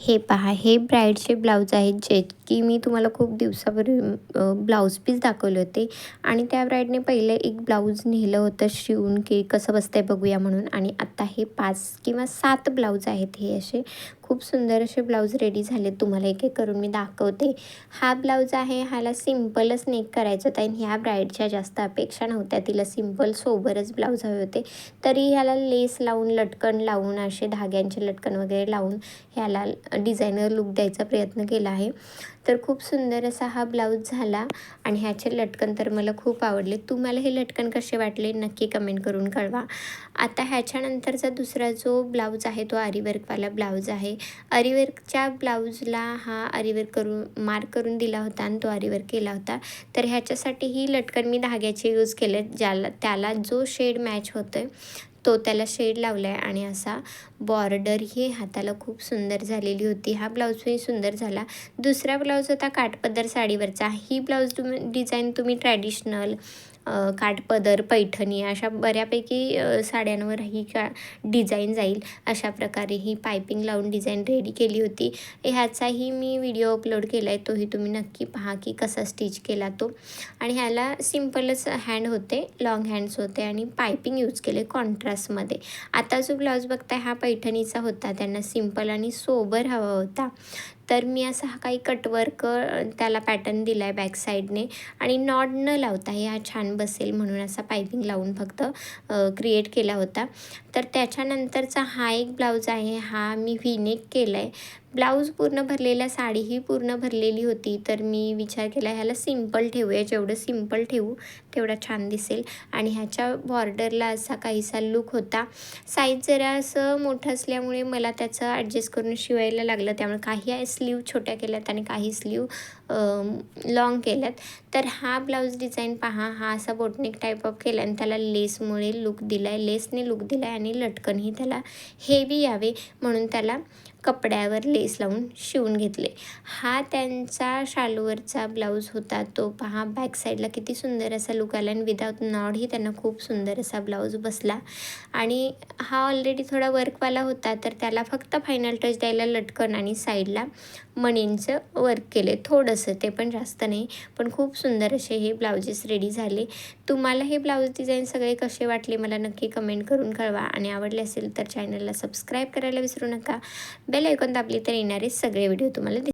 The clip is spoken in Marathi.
हे पहा, हे ब्राईडचे ब्लाऊज आहेत जे की मी तुम्हाला खूप दिवसापूर्वी ब्लाऊज पीस दाखवले होते आणि त्या ब्राईडने पहिले एक ब्लाऊज नेलं होतं शिवून की कसं बसतंय बघूया म्हणून. आणि आता हे 5 किंवा 7 ब्लाऊज आहेत. हे असे खूप सुंदर असे ब्लाऊज रेडी झाले. तुम्हाला एक एक करून मी दाखवते. हा ब्लाऊज आहे, ह्याला सिम्पलच नेक करायचं होतं आणि ह्या ब्राईडच्या जास्त अपेक्षा नव्हत्या. तिला सिम्पल सोबरच ब्लाऊज हवे होते. तरी ह्याला लेस लावून, लटकन लावून, असे धाग्यांचे लटकन वगैरे लावून ह्याला डिझायनर लुक द्यायचा प्रयत्न केला आहे. तर खूप सुंदर असा हा ब्लाऊज झाला आणि ह्याचे लटकन तर मला खूप आवडले. तुम्हाला हे लटकन कसे वाटले नक्की कमेंट करून कळवा. आता ह्याच्यानंतरचा दुसरा जो ब्लाऊज आहे तो आरीवर्कवाला ब्लाऊज आहे. आरीवर्कच्या ब्लाऊजला हा आरीवर्क मार्क करून दिला होता आणि तो आरीवर्क केला होता. तर ह्याच्यासाठी ही लटकन मी धाग्याचे यूज केले, त्याला जो शेड मॅच होतोय तो त्याला शेड लावला आहे आणि असा बॉर्डर ही हाताला खूप सुंदर झालेली होती. हा ब्लाऊजही सुंदर झाला. दुसरा ब्लाऊज होता काठपदर साडीवरचा. ही ब्लाऊज डिझाईन तुम्ही ट्रॅडिशनल काठपदर, पैठणी अशा बऱ्यापैकी साड्यांवर ही डिझाईन जाईल अशा प्रकारे ही पायपिंग लावून डिझाईन रेडी केली होती. ह्याचाही मी व्हिडिओ अपलोड केला आहे, तोही तुम्ही नक्की पहा की कसा स्टिच केला तो. आणि ह्याला सिम्पलच हँड होते, लॉंग हँड्स होते आणि पायपिंग यूज केले कॉन्ट्रास्टमध्ये. आता जो ब्लाऊज बघताय हा पैठणीचा होता, त्यांना सिम्पल आणि सोबर हवा होता. तर मी असा हा काही कटवर्क त्याला पॅटर्न दिला आहे बॅक साईडने आणि नॉट न लावता हा छान बसेल म्हणून असा पायपिंग लावून फक्त क्रिएट केला होता. तर त्याच्यानंतरचा हा एक ब्लाऊज आहे, हा मी व्हीनेक केला आहे. ब्लाऊज पूर्ण भरलेला, साडीही पूर्ण भरलेली होती. तर मी विचार केला ह्याला सिम्पल ठेवूया, जेवढं सिम्पल ठेवू तेवढा छान दिसेल. आणि ह्याच्या बॉर्डरला असा काहीसा लूक होता. साईज जरा असं मोठं असल्यामुळे मला त्याचं ॲडजस्ट करून शिवायला लागलं. त्यामुळे काही स्लीव छोट्या केल्यात आणि काही स्लीव लॉंग केल्यात. तर हा ब्लाऊज डिझाईन पहा, हा असा बोटनेक टाईप ऑफ केला आणि त्याला लेसमुळे लूक दिला आहे, लेसने लूक दिला आहे आणि लटकनही त्याला हेवी यावे म्हणून त्याला कपड्यावर लेस लावून शिवून घेतले. हा त्यांचा शालूवरचा ब्लाऊज होता. तो पहा बॅक साईडला किती सुंदर असा लूक आला आणि विदाऊट नॉडही त्यांना खूप सुंदर असा ब्लाऊज बसला. आणि हा ऑलरेडी थोडा वर्कवाला होता, तर त्याला फक्त फायनल टच द्यायला लटकन आणि साईडला मणींचं वर्क केले थोडंसं, ते पण जास्त नाही. पण खूप सुंदर असे हे ब्लाउजेस रेडी झाले. तुम्हाला हे ब्लाऊज डिझाईन सगळे कसे वाटले मला नक्की कमेंट करून कळवा. आणि आवडले असेल तर चॅनलला सबस्क्राईब करायला विसरू नका. बेल आयकॉन दाबली तर येणारे सगळे व्हिडिओ तुम्हाला